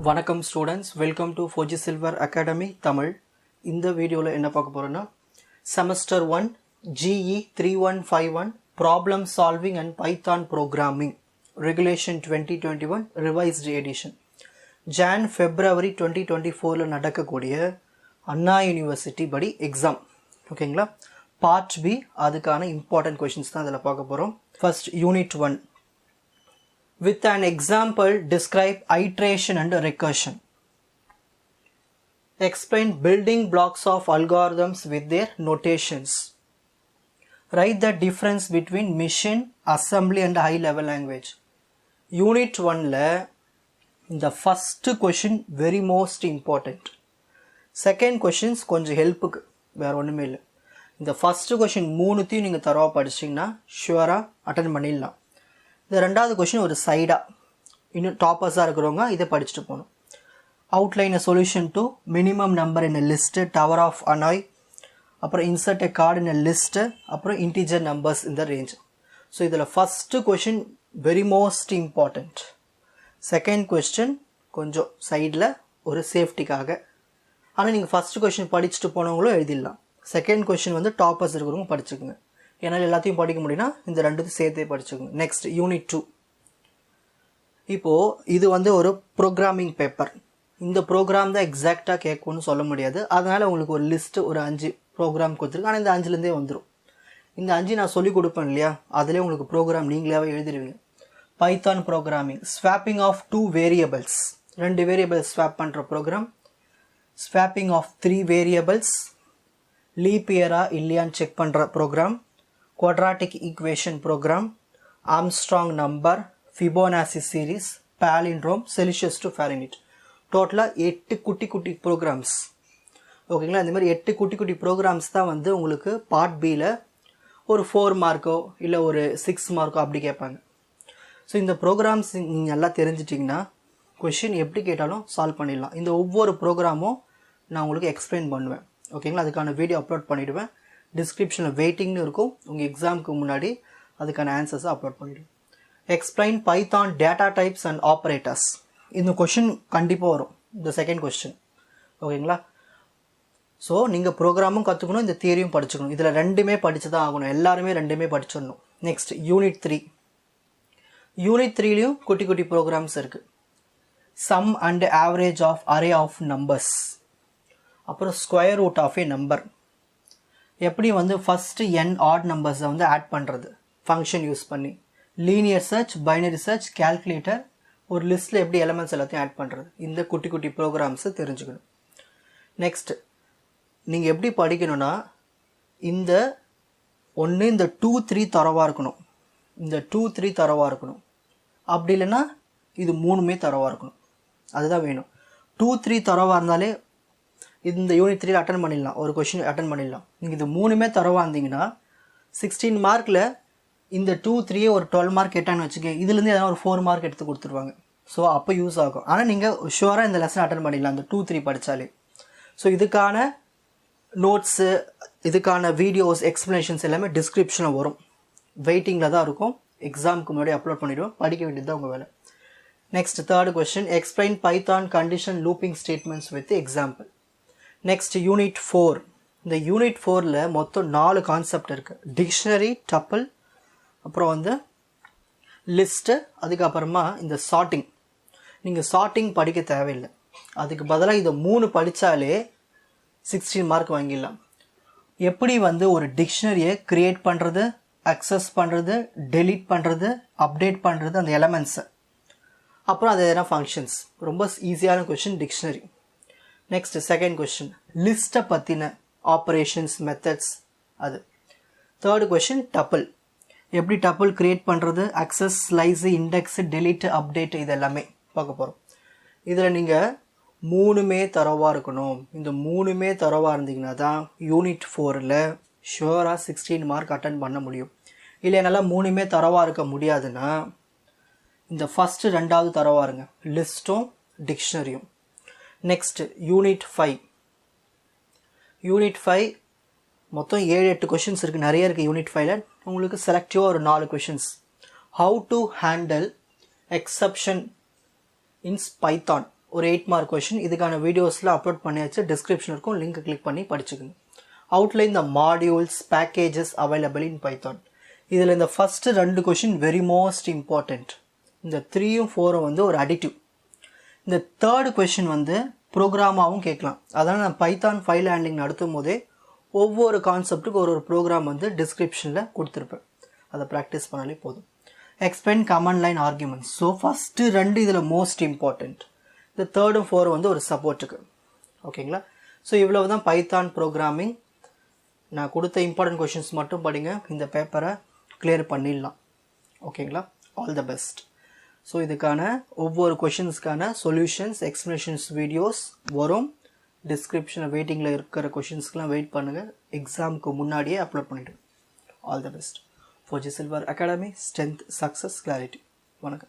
வணக்கம் students, welcome to Fauji silver academy Tamil. இந்த வீடியோவில் என்ன பார்க்க போகிறோன்னா semester 1 GE 3151 problem solving and Python programming regulation 2021 revised edition February 2024 நடக்கக்கூடிய அண்ணா யூனிவர்சிட்டி படி எக்ஸாம். ஓகேங்களா, பார்ட் பி, அதுக்கான இம்பார்ட்டன்ட் கொஷின்ஸ் தான் அதில் பார்க்க போகிறோம். First unit 1. With an example, describe iteration and recursion. Explain building blocks of algorithms with their notations. Write the difference between machine, assembly and high level language. Unit 1 la the first question very most important. Second questions கொஞ்சம் ஹெல்ப்புக்கு, வேற ஒன்றுமே இல்லை. இந்த first question மூணுத்தையும் நீங்கள் தரவாக படிச்சிங்கன்னா ஷுவராக அட்டன் பண்ணிடலாம். இந்த ரெண்டாவது கொஷின் ஒரு சைடாக இன்னும் டாப்பர்ஸாக இருக்கிறவங்க இதை படிச்சுட்டு போகணும். Outline a solution to minimum number in a list, tower of Hanoi, அப்புறம் insert a card in a list, அப்புறம் இன்டீஜர் நம்பர்ஸ் இந்த ரேஞ்ச். ஸோ இதில் first question very most important. Second question கொஞ்சம் சைடில் ஒரு சேஃப்டிக்காக. ஆனால் நீங்கள் ஃபஸ்ட்டு கொஷின் படிச்சுட்டு போனவங்களும் எழுதிடலாம். செகண்ட் கொஷின் வந்து டாப்பர்ஸ் இருக்கிறவங்க படிச்சுக்கோங்க. ஏன்னால் எல்லாத்தையும் படிக்க முடியும்னா இந்த ரெண்டுத்தையும் சேர்த்தே படிச்சுக்கோங்க. Next unit 2. இப்போது இது வந்து ஒரு ப்ரோக்ராமிங் பேப்பர். இந்த ப்ரோக்ராம் தான் எக்ஸாக்டாக கேட்கும்னு சொல்ல முடியாது. அதனால் உங்களுக்கு ஒரு லிஸ்ட்டு ஒரு 5 ப்ரோக்ராம் கொடுத்துருக்கு. ஆனால் இந்த 5லேருந்தே வந்துடும். இந்த 5 நான் சொல்லிக் கொடுப்பேன் இல்லையா, அதிலே உங்களுக்கு ப்ரோக்ராம் நீங்களாவே எழுதிடுவீங்க. Python programming, swapping of 2 variables, 2 variables swap பண்ணுற program. Swapping of 3 variables, leap இயரா இல்லையான்னு செக் பண்ணுற program. quadratic equation program, Armstrong number, Fibonacci series, palindrome, Celsius to Fahrenheit. டோட்டலாக 8 குட்டி குட்டி ப்ரோக்ராம்ஸ். ஓகேங்களா, இந்த மாதிரி 8 குட்டி குட்டி ப்ரோக்ராம்ஸ் தான் வந்து உங்களுக்கு பார்ட் பியில் ஒரு 4 மார்க்கோ இல்லை ஒரு 6 மார்க்கோ அப்படி கேட்பாங்க. ஸோ இந்த ப்ரோக்ராம்ஸ் நீங்கள் நல்லா தெரிஞ்சிட்டிங்கன்னா கொஷின் எப்படி கேட்டாலும் சால்வ் பண்ணிடலாம். இந்த ஒவ்வொரு ப்ரோக்ராமும் நான் உங்களுக்கு எக்ஸ்பிளைன் பண்ணுவேன். ஓகேங்களா, அதுக்கான வீடியோ அப்லோட் பண்ணிவிடுவேன். டிஸ்கிரிப்ஷனில் வெயிட்டிங்னு இருக்கும். உங்கள் எக்ஸாமுக்கு முன்னாடி அதுக்கான ஆன்சர்ஸை அப்லோட் பண்ணிவிடுவேன். Explain Python data types and operators. இந்த கொஷின் கண்டிப்பாக வரும், இந்த செகண்ட் கொஸ்டின். ஓகேங்களா, ஸோ நீங்கள் ப்ரோக்ராமும் கற்றுக்கணும், இந்த தியரியும் படிச்சுக்கணும். இதில் ரெண்டுமே படித்து தான் ஆகணும். எல்லாருமே ரெண்டுமே படிச்சிடணும். Next unit 3. யூனிட் 3லேயும் குட்டி குட்டி ப்ரோக்ராம்ஸ் இருக்குது. Sum and average of array of numbers, அப்புறம் square root of a number. எப்படி வந்து ஃபஸ்ட்டு n ஆட் நம்பர்ஸை வந்து ஆட் பண்ணுறது ஃபங்க்ஷன் யூஸ் பண்ணி, linear search, binary search, calculator, ஒரு லிஸ்ட்டில் எப்படி எலமெண்ட்ஸ் எல்லாத்தையும் ஆட் பண்ணுறது, இந்த குட்டி குட்டி ப்ரோக்ராம்ஸை தெரிஞ்சுக்கணும். நெக்ஸ்ட் நீங்கள் எப்படி படிக்கணும்னா, இந்த ஒன்று இந்த 2, 3 தரவாக இருக்கணும், இந்த 2, 3 தரவாக இருக்கணும். அப்படி இல்லைன்னா இது 3மே தரவாக இருக்கணும். அதுதான் வேணும். 2, 3 தரவாக இருந்தாலே இந்த யூனிட் 3 அட்டன் பண்ணிடலாம், ஒரு கொஷின் அட்டன் பண்ணிடலாம். நீங்கள் இது 3மே தரவாக இருந்தீங்கன்னா 16 மார்க்கில் இந்த 2, 3 ஒரு 12 மார்க் கேட்டான்னு வச்சுக்கேன், இதுலேருந்து எதனா ஒரு 4 மார்க் எடுத்து கொடுத்துருவாங்க. ஸோ அப்போ யூஸ் ஆகும். ஆனால் நீங்கள் ஷுவராக இந்த லெசன் அட்டன் பண்ணிடலாம், இந்த 2, 3 படித்தாலே. ஸோ இதுக்கான நோட்ஸு, இதுக்கான வீடியோஸ், எக்ஸ்ப்ளனேஷன்ஸ் எல்லாமே டிஸ்கிரிப்ஷனில் வரும். வெயிட்டிங்கில் தான் இருக்கும். எக்ஸாமுக்கு முன்னாடி அப்லோட் பண்ணிவிடுவோம். படிக்க வேண்டியது தான் உங்கள் வேலை. Next third question, explain Python condition looping statements with example. Next unit 4. இந்த யூனிட் 4ல் மொத்தம் 4 கான்செப்ட் இருக்குது. டிக்ஷனரி, டப்பிள், அப்புறம் வந்து லிஸ்ட்டு, அதுக்கப்புறமா இந்த சார்ட்டிங். நீங்கள் சார்ட்டிங் படிக்க தேவையில்லை, அதுக்கு பதிலாக இதை 3 படித்தாலே 16 மார்க் வாங்கிடலாம். எப்படி வந்து ஒரு டிக்ஷனரியை க்ரியேட் பண்ணுறது, அக்சஸ் பண்ணுறது, டெலீட் பண்ணுறது, அப்டேட் பண்ணுறது, அந்த எலமெண்ட்ஸை, அப்புறம் அது எதனா ஃபங்க்ஷன்ஸ். ரொம்ப ஈஸியான question dictionary. Next second question, லிஸ்ட்டை பற்றின ஆப்ரேஷன்ஸ், மெத்தட்ஸ் அது. தேர்டு கொஸ்டின் டப்பிள், எப்படி டப்பிள் கிரியேட் பண்ணுறது, access, slice, index, delete, update, இது எல்லாமே பார்க்க போகிறோம். இதில் நீங்கள் 3மே தரவாக இருக்கணும். இந்த 3மே தரவாக இருந்தீங்கன்னா தான் யூனிட் 4ல் ஷுவராக 16 மார்க் அட்டன் பண்ண முடியும். இல்லை என்னால் 3மே தரவாக இருக்க முடியாதுன்னா இந்த ஃபஸ்ட்டு 2வது தரவாக இருங்க, லிஸ்ட்டும் டிக்ஷனரியும். Next unit 5. யூனிட் 5 மொத்தம் 7-8 கொஷின்ஸ் இருக்குது, நிறைய இருக்குது யூனிட் 5ல். உங்களுக்கு செலக்டிவாக ஒரு 4 questions. How to handle exception in Python. ஒரு 8 மார்க் கொஷின். இதுக்கான வீடியோஸ்லாம் அப்லோட் பண்ணியாச்சு, டிஸ்கிரிப்ஷன் இருக்கும், லிங்க் கிளிக் பண்ணி படிச்சுக்கோங்க. Outline the modules packages available in Python. இதில் இந்த first 2 question very most important. இந்த 3யும் 4ம் வந்து ஒரு அடிட்டிவ். இந்த தேர்டு கொஷின் வந்து ப்ரோக்ராமாகவும் கேட்கலாம். அதனால் நான் பைத்தான் ஃபைல் ஹேண்ட்லிங் நடத்தும் போதே ஒவ்வொரு கான்செப்ட்டுக்கு ஒரு ப்ரோக்ராம் வந்து டிஸ்கிரிப்ஷனில் கொடுத்துருப்பேன். அதை ப்ராக்டிஸ் பண்ணாலே போதும். Explain command line arguments. So first 2 இதில் மோஸ்ட் இம்பார்ட்டண்ட். இந்த தேர்டும் 4ம் வந்து ஒரு சப்போர்ட்டுக்கு. ஓகேங்களா? ஸோ இவ்வளவு தான் பைத்தான் ப்ரோக்ராமிங். நான் கொடுத்த இம்பார்ட்டன்ட் கொஷின்ஸ் மட்டும் படிங்க, இந்த பேப்பரை கிளியர் பண்ணிடலாம். ஓகேங்களா? All the best. ஸோ இதுக்கான ஒவ்வொரு கொஷின்ஸ்க்கான சொல்யூஷன்ஸ் எக்ஸ்ப்ளனேஷன்ஸ் வீடியோஸ் வரும். டிஸ்கிரிப்ஷனில் வெயிட்டிங்கில் இருக்கிற கொஷின்ஸ்க்கெலாம் வெயிட் பண்ணுங்கள். எக்ஸாமுக்கு முன்னாடியே அப்லோட் பண்ணிவிடுங்க. All the best. Foji Silver Academy, strength, success, clarity. வணக்கம்.